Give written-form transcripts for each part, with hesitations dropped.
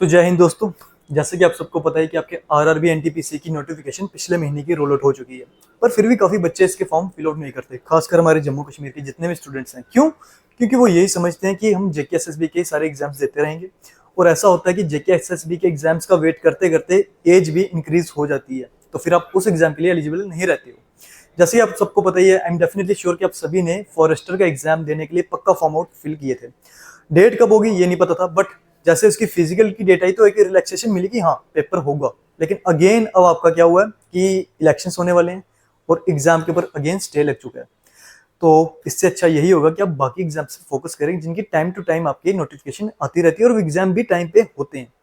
तो जय हिंद दोस्तों। जैसे कि आप सबको पता है कि आपके आरआरबी एनटीपीसी की नोटिफिकेशन पिछले महीने की रोल आउट हो चुकी है, पर फिर भी काफ़ी बच्चे इसके फॉर्म फिल आउट नहीं करते, खासकर हमारे जम्मू कश्मीर के जितने भी स्टूडेंट्स हैं। क्यों? क्योंकि वो यही समझते हैं कि हम जेके एसएसबी के सारे एग्जाम्स देते रहेंगे, और ऐसा होता है कि जेके एसएसबी के एग्जाम्स का वेट करते करते एज भी इंक्रीज हो जाती है, तो फिर आप उस एग्जाम के लिए एलिजिबल नहीं रहते हो। जैसे ही आप सबको पता ही है, आई एम डेफिनेटली श्योर कि आप सभी ने फॉरेस्टर का एग्जाम देने के लिए पक्का फॉर्म आउट फिल किए थे। डेट कब होगी ये नहीं पता था, बट जैसे उसकी फिजिकल की डेट आई तो एक रिलैक्सेशन मिली कि हाँ पेपर होगा। लेकिन अगेन अब आपका क्या हुआ है कि इलेक्शंस होने वाले हैं और एग्जाम के ऊपर अगेन स्टे लग चुका है। तो इससे अच्छा यही होगा कि आप बाकी एग्जाम से फोकस करें जिनकी टाइम टू टाइम आपकी नोटिफिकेशन आती रहती है और वो एग्जाम भी टाइम पे होते हैं।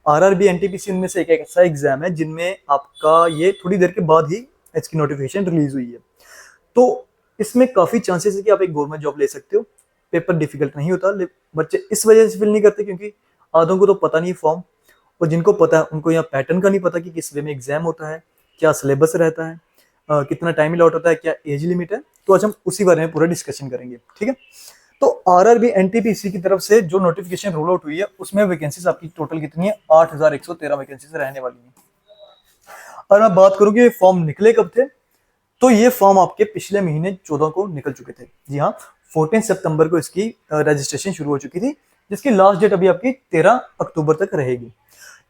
आरआरबी एनटीपीसी उनमें से एक ऐसा एग्जाम है जिनमें आपका ये थोड़ी देर के बाद ही इसकी नोटिफिकेशन रिलीज हुई है। तो इसमें काफी चांसेस है कि आप एक गवर्नमेंट जॉब ले सकते हो। पेपर डिफिकल्ट नहीं होता, बच्चे इस वजह से फिल नहीं करते क्योंकि आधों को तो पता नहीं फॉर्म, और जिनको पता है उनको यहाँ पैटर्न का नहीं पता कि किस वे में एग्जाम होता है, क्या सिलेबस रहता है, कितना टाइम अलॉट होता है, क्या एज लिमिट है। तो आज हम उसी बारे में पूरा डिस्कशन करेंगे, ठीक है। तो आरआरबी एनटीपीसी की तरफ से जो नोटिफिकेशन रोल आउट हुई है उसमें वैकेंसीज आपकी टोटल कितनी है? 8113 वैकेंसीज रहने वाली है। और मैं बात करूं कि फॉर्म निकले कब थे, तो ये फॉर्म आपके पिछले महीने 14 को निकल चुके थे। जी हाँ, 14 सितंबर को इसकी रजिस्ट्रेशन शुरू हो चुकी थी, जिसकी लास्ट डेट अभी आपकी 13 अक्टूबर तक रहेगी।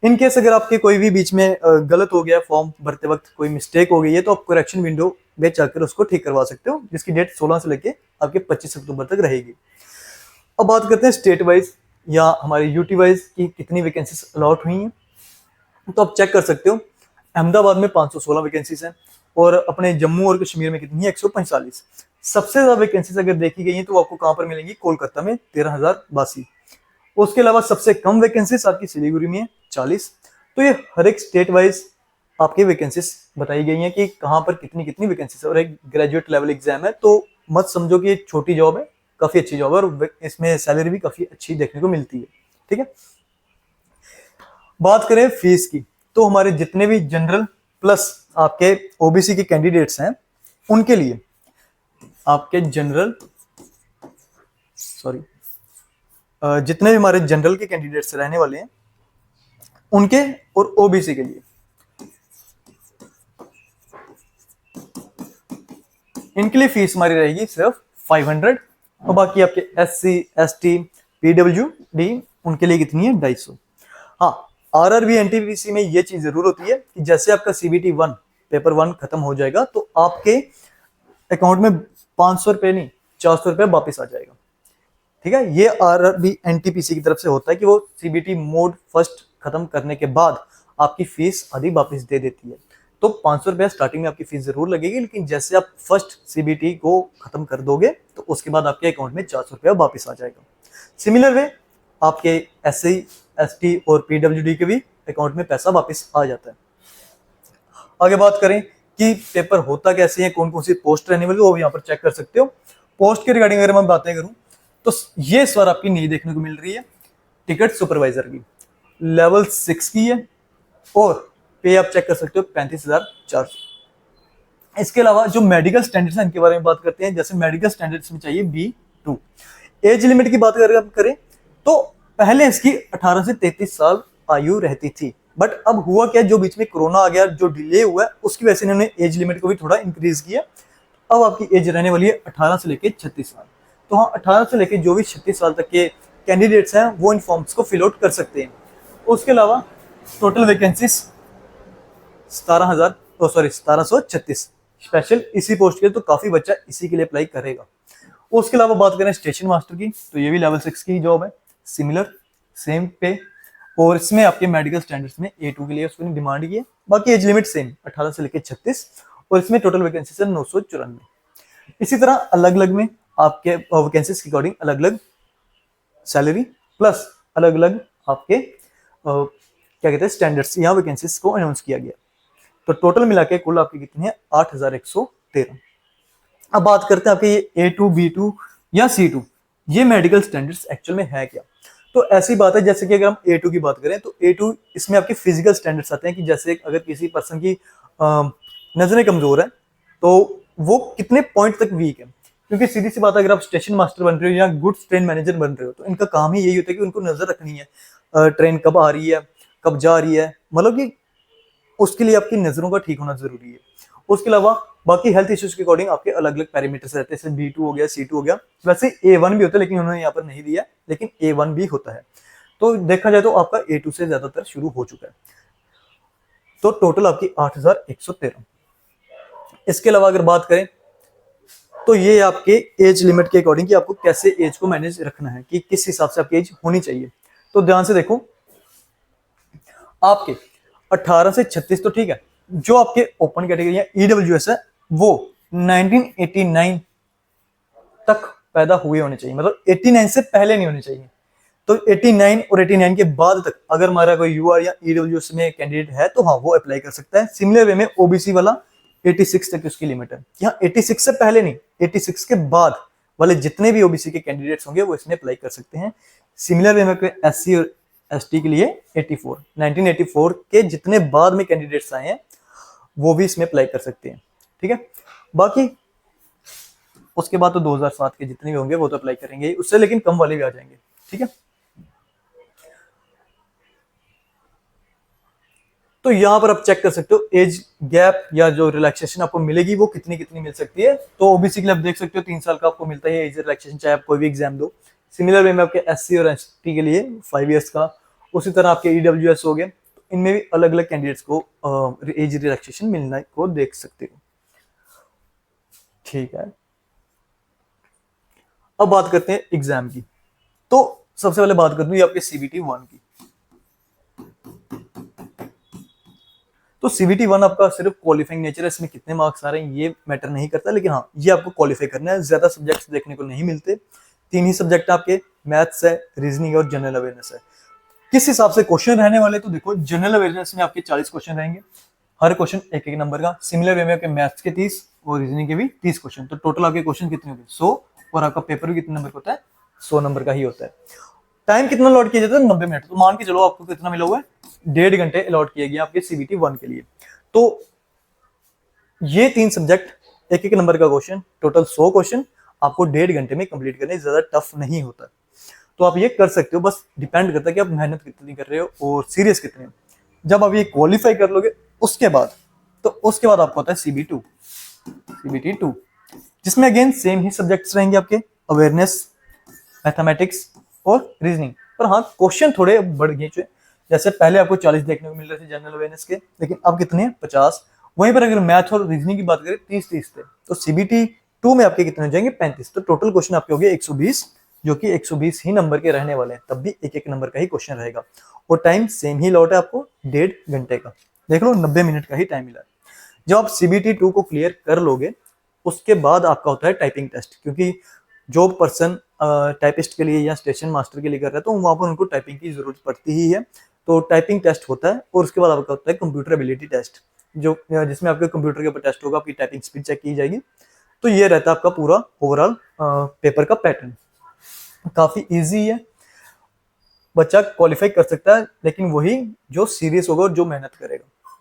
इन केस अगर आपके कोई भी बीच में गलत हो गया, फॉर्म भरते वक्त कोई मिस्टेक हो गई है, तो आप करेक्शन विंडो में जाकर उसको ठीक करवा सकते हो, जिसकी डेट 16 से लेके आपके 25 अक्टूबर तक रहेगी। अब बात करते हैं स्टेट वाइज या हमारे यूटी वाइज की कितनी वैकेंसीज अलॉट हुई हैं। तो आप चेक कर सकते हो, अहमदाबाद में 516 वैकेंसीज हैं और अपने जम्मू और कश्मीर में कितनी है? 145। सबसे ज्यादा वैकेंसीज अगर देखी गई है तो आपको कहां पर मिलेंगी? कोलकाता में 13,082। उसके अलावा सबसे कम वैकेंसीज आपकी सिलीगुड़ी में है 40। तो ये हर एक स्टेट वाइज आपकी वैकेंसीज बताई गई हैं कि कहां पर कितनी कितनी वैकेंसीज है। और एक ग्रेजुएट लेवल एग्जाम है, तो मत समझो कि ये छोटी जॉब है, काफी अच्छी जॉब है और इसमें सैलरी भी काफी अच्छी देखने को मिलती है, ठीक है। बात करें फीस की, तो हमारे जितने भी जनरल प्लस आपके ओबीसी के कैंडिडेट्स हैं उनके लिए आपके जनरल जितने भी हमारे जनरल के कैंडिडेट्स रहने वाले हैं उनके और ओबीसी के लिए इनके लिए फीस हमारी रहेगी सिर्फ 500। और बाकी आपके एससी एसटी पीडब्ल्यूडी उनके लिए कितनी है? 250। हाँ, आरआरबी एनटीपीसी में ये चीज जरूर होती है कि जैसे आपका सीबीटी 1 पेपर 1 खत्म हो जाएगा तो आपके अकाउंट में 500 रुपए नहीं 400 रुपए वापिस आ जाएगा, ठीक है। ये आरआरबी एनटीपीसी की तरफ से होता है कि वो सीबीटी मोड फर्स्ट खत्म करने के बाद आपकी फीस आधी वापिस दे देती है। तो 500 रुपया स्टार्टिंग में आपकी फीस जरूर लगेगी, लेकिन जैसे आप फर्स्ट सीबीटी को खत्म कर दोगे तो उसके बाद आपके अकाउंट में 400 रुपया वापिस आ जाएगा। सिमिलर वे आपके एससी एसटी और पीडब्ल्यूडी के भी अकाउंट में पैसा वापस आ जाता है। आगे बात करें कि पेपर होता कैसे है, कौन कौन सी पोस्ट रहने वाली, वो यहाँ पर चेक कर सकते हो। पोस्ट के रिगार्डिंग अगर मैं बातें करूं तो ये इस बार आपकी नहीं देखने को मिल रही है। टिकट सुपरवाइजर की लेवल 6 की है और पे आप चेक कर सकते हो 35,400। इसके अलावा जो मेडिकल स्टैंडर्ड्स हैं इनके बारे में बात करते हैं। जैसे मेडिकल स्टैंडर्ड्स में चाहिए B2। एज लिमिट की बात करें तो पहले इसकी 18 से 33 साल आयु रहती थी, बट अब हुआ क्या, जो बीच में कोरोना आ गया, जो डिले हुआ है उसकी वजह से इन्होंने एज लिमिट को भी थोड़ा इंक्रीज किया। अब आपकी एज रहने वाली है 18 से लेके 36 साल। तो हाँ, 18 से लेके जो भी 36 साल तक के कैंडिडेट्स हैं वो इन फॉर्म्स को फिल आउट कर सकते हैं। उसके अलावा टोटल वैकेंसीज 1736 स्पेशल इसी पोस्ट के, तो काफी बच्चा इसी के लिए अप्लाई करेगा। उसके अलावा बात करें स्टेशन मास्टर की, तो ये भी लेवल 6 की जॉब है, सिमिलर सेम पे, और इसमें आपके मेडिकल स्टैंडर्ड्स में A2 के लिए उसने डिमांड की है। बाकी एज लिमिट सेम 18 से लेकर 36 और इसमें टोटल वैकेंसीज है 994। इसी तरह अलग अलग में आपके वैकेंसीज के अकॉर्डिंग अलग अलग सैलरी प्लस अलग अलग आपके क्या कहते हैं स्टैंडर्ड्स यहाँ वैकेंसीज को अनाउंस किया गया। तो टोटल मिला के कुल आपकी कितनी है? 8113। अब बात करते हैं आपके ये A2 B2 या C2 ये मेडिकल स्टैंडर्ड्स एक्चुअल में है क्या। तो ऐसी बात है जैसे कि अगर हम A2 की बात करें तो A2 इसमें आपके फिजिकल स्टैंडर्ड्स आते हैं कि जैसे अगर किसी पर्सन की नजरें कमजोर है तो वो कितने पॉइंट तक वीक है। क्योंकि सीधी सी बात है, अगर आप स्टेशन मास्टर बन रहे हो या गुड्स ट्रेन मैनेजर बन रहे हो तो इनका काम ही यही होता है कि उनको नजर रखनी है ट्रेन कब आ रही है, कब जा रही है, मतलब कि उसके लिए आपकी नज़रों का ठीक होना जरूरी है। उसके अलावा बाकी हेल्थ इश्यूज के अकॉर्डिंग आपके अलग अलग पैरामीटर्स रहते हैं, जैसे B2 हो गया, C2 हो गया, वैसे A1 भी होता है लेकिन उन्होंने यहाँ पर नहीं दिया, लेकिन A1 भी होता है। तो देखा जाए तो आपका A2 से ज्यादातर शुरू हो चुका है। तो टोटल आपकी 8113। इसके अलावा अगर बात करें तो ये आपके एज लिमिट के अकॉर्डिंग कि आपको कैसे एज को मैनेज रखना है, कि किस हिसाब से आपकी एज होनी चाहिए। तो ध्यान से देखो, आपके 18 से 36 तो ठीक है, जो आपके ओपन कैटेगरी या ईडब्ल्यूएस है वो 1989 तक पैदा हुए होने चाहिए, मतलब 89 से पहले नहीं होने चाहिए। तो 89 और 89 के बाद तक अगर हमारा कोई यूआर या ईडब्ल्यूएस में कैंडिडेट है तो हाँ वो अप्लाई कर सकता है। सिमिलर वे में ओबीसी वाला 86 तक उसकी लिमिट है। यहाँ 86 से पहले नहीं, 86 के बाद वाले जितने भी ओबीसी के कैंडिडेट्स होंगे वो इसमें अप्लाई कर सकते हैं। सिमिलर वे में एससी और एसटी के लिए 1984 के जितने बाद में कैंडिडेट्स आए हैं वो भी इसमें अप्लाई कर सकते हैं। ठीक है, बाकी उसके बाद तो 2007 के जितने भी होंगे वो तो अप्लाई करेंगे, उससे लेकिन कम वाले भी आ जाएंगे। ठीक है, तो यहां पर आप चेक कर सकते हो एज गैप या जो रिलैक्सेशन आपको मिलेगी वो कितनी कितनी मिल सकती है। तो ओबीसी के लिए आप देख सकते हो 3 साल का आपको मिलता है एज रिलैक्सेशन, चाहे आप कोई भी एग्जाम दो। सिमिलर वे में आपके एससी और एसटी के लिए 5 ईयर्स का, उसी तरह आपके ईडब्ल्यूएस हो गए, इनमें भी अलग अलग कैंडिडेट्स को एज रिलैक्सेशन मिलने को देख सकते हो। ठीक है, अब बात करते हैं एग्जाम की। तो सबसे पहले बात कर दूं ये आपके सीबीटी 1 की। तो सीबीटी 1 आपका सिर्फ क्वालिफाइंग नेचर है, इसमें कितने मार्क्स आ रहे हैं ये मैटर नहीं करता, लेकिन हाँ ये आपको क्वालिफाई करना है। ज्यादा सब्जेक्ट्स देखने को नहीं मिलते, 3 ही सब्जेक्ट आपके मैथ्स है, रीजनिंग और जनरल अवेयरनेस है। किस हिसाब से क्वेश्चन रहने वाले, तो देखो जनरल अवेयरनेस में आपके 40 क्वेश्चन रहेंगे, हर क्वेश्चन एक एक नंबर का। सिमिलर वे में आपके मैथ्स के 30 और रीजनिंग के भी 30 क्वेश्चन। तो टोटल आपके क्वेश्चन कितने होंगे 100, और आपका पेपर भी कितने नंबर का होता है 100 नंबर का ही होता है। टाइम कितना अलॉट किया जाता है 90 मिनट। तो मान के चलो आपको कितना मिला हुआ है 1.5 घंटे अलॉट किया गया आपके सीबीटी 1 के लिए। तो ये 3 सब्जेक्ट एक एक नंबर का क्वेश्चन, टोटल 100 क्वेश्चन आपको 1.5 घंटे में कंप्लीट करने, ज्यादा टफ नहीं होता। तो आप ये कर सकते हो, बस डिपेंड करता है कि आप मेहनत कितनी कर रहे हो और सीरियस कितने हो। जब आप ये क्वालिफाई कर लोगे उसके बाद, तो उसके बाद आपको होता है सीबीटी 2, जिसमें अगेन सेम ही सब्जेक्ट्स रहेंगे आपके, अवेयरनेस, मैथमेटिक्स और रीजनिंग। पर हाँ क्वेश्चन थोड़े बढ़ गए, जैसे पहले आपको 40 देखने को मिल रहे थे जनरल अवेयरनेस के, लेकिन अब कितने हैं 50। वहीं पर अगर मैथ और रीजनिंग की बात करें 30 थे, तो सीबीटी 2 में आपके कितने हो जाएंगे 35। तो टोटल क्वेश्चन आपके हो गए 120, जो कि 120 ही नंबर के रहने वाले हैं, तब भी एक एक नंबर का ही क्वेश्चन रहेगा। और टाइम सेम ही लौट है आपको 1.5 घंटे का, देख लो 90 मिनट का ही टाइम मिला है। जब आप सीबीटी 2 को क्लियर कर लोगे उसके बाद आपका होता है टाइपिंग टेस्ट, क्योंकि जो पर्सन टाइपिस्ट के लिए या स्टेशन मास्टर के लिए कर रहा है तो वहां पर उनको टाइपिंग की जरूरत पड़ती ही है। तो टाइपिंग टेस्ट होता है, और उसके बाद आपका होता है कंप्यूटर एबिलिटी टेस्ट, जो जिसमें आपके कंप्यूटर के ऊपर टेस्ट होगा, आपकी टाइपिंग स्पीड चेक की जाएगी। तो ये रहता है आपका पूरा ओवरऑल पेपर का पैटर्न। काफी इजी है, बच्चा क्वालिफाई कर सकता है, लेकिन वही जो सीरियस होगा और जो मेहनत करेगा।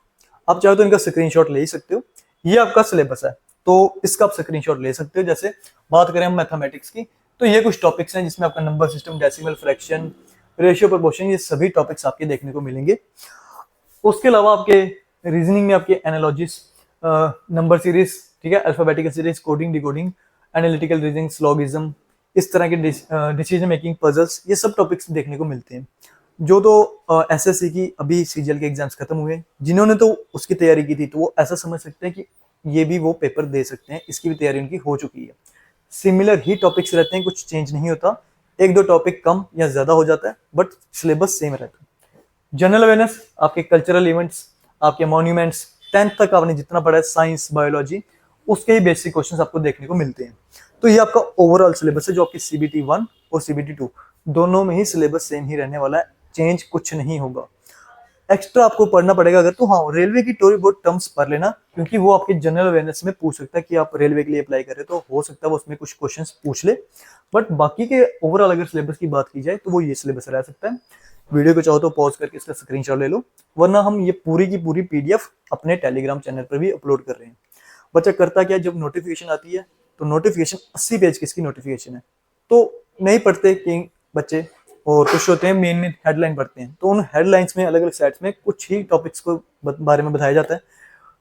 आप चाहे तो इनका स्क्रीनशॉट ले ही सकते हो, ये आपका सिलेबस है तो इसका आप स्क्रीनशॉट ले सकते हो। जैसे बात करें हम मैथमेटिक्स की, तो ये कुछ टॉपिक्स हैं जिसमें आपका number system, decimal, fraction, ratio, proportion, ये सभी टॉपिक्स आपके देखने को मिलेंगे। उसके अलावा आपके रीजनिंग में आपके एनालॉजिस, नंबर सीरीज, ठीक है, alphabetical series, coding, decoding, analytical reasoning, syllogism, इस तरह के डिसीजन मेकिंग, पजल्स, ये सब टॉपिक्स देखने को मिलते हैं। जो तो एसएससी की अभी सीजीएल के एग्जाम्स खत्म हुए, जिन्होंने तो उसकी तैयारी की थी तो वो ऐसा समझ सकते हैं कि ये भी वो पेपर दे सकते हैं, इसकी भी तैयारी उनकी हो चुकी है। सिमिलर ही टॉपिक्स रहते हैं, कुछ चेंज नहीं होता, एक दो टॉपिक कम या ज्यादा हो जाता है, बट सिलेबस सेम रहता है। जनरल अवेयरनेस, आपके कल्चरल इवेंट्स, आपके मॉन्यूमेंट्स, 10th तक आपने जितना पढ़ा है साइंस, बायोलॉजी, उसके ही बेसिक क्वेश्चंस आपको देखने को मिलते हैं। तो ये आपका ओवरऑल सिलेबस है, जो आपकी सीबीटी 1 और सीबीटी 2 दोनों में ही सिलेबस सेम ही रहने वाला है, चेंज कुछ नहीं होगा। एक्स्ट्रा आपको पढ़ना पड़ेगा अगर, तो हाँ रेलवे की थोड़ी बहुत टर्म्स पढ़ लेना, क्योंकि वो आपके जनरल अवेयरनेस में पूछ सकता है कि आप रेलवे के लिए अप्लाई कर रहे हो, तो हो सकता है वो उसमें कुछ क्वेश्चंस पूछ ले। बट बाकी के ओवरऑल अगर सिलेबस की बात की जाए तो वो ये सिलेबस रह सकता है। वीडियो को चाहो तो पॉज करके इसका स्क्रीनशॉट ले लो, वरना हम ये पूरी की पूरी पीडीएफ अपने टेलीग्राम चैनल पर भी अपलोड कर रहे हैं। बच्चा करता क्या, जब नोटिफिकेशन आती है तो नोटिफिकेशन 80 पेज की इसकी नोटिफिकेशन है, तो नहीं पढ़ते कि बच्चे, और कुछ होते हैं मेन मेन हेडलाइन पढ़ते हैं। तो उन हेडलाइंस में अलग अलग साइट्स में कुछ ही टॉपिक्स को बारे में बताया जाता है।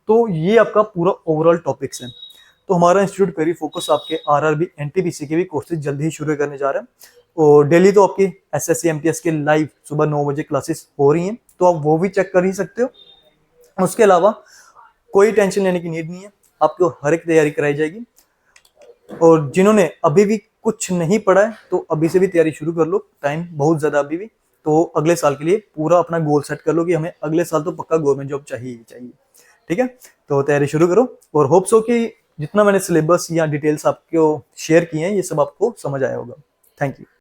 तो ये आपका पूरा ओवरऑल टॉपिक्स है। तो हमारा इंस्टीट्यूट करियर फोकस आपके आरआरबी एनटीपीसी के भी कोर्सेज जल्दी ही शुरू करने जा रहे हैं। और डेली तो आपकी एसएससी एमटीएस के लाइव सुबह 9 बजे क्लासेस हो रही हैं, तो आप वो भी चेक कर ही सकते हो। उसके अलावा कोई टेंशन लेने की नीड नहीं है, आपको हर एक तैयारी कराई जाएगी। और जिन्होंने अभी भी कुछ नहीं पढ़ा है तो अभी से भी तैयारी शुरू कर लो, टाइम बहुत ज्यादा अभी भी। तो अगले साल के लिए पूरा अपना गोल सेट कर लो कि हमें अगले साल तो पक्का गवर्नमेंट जॉब चाहिए ही चाहिए। ठीक है, तो तैयारी शुरू करो और होप्स हो कि जितना मैंने सिलेबस या डिटेल्स आपको शेयर किए हैं ये सब आपको समझ आया होगा। Thank you.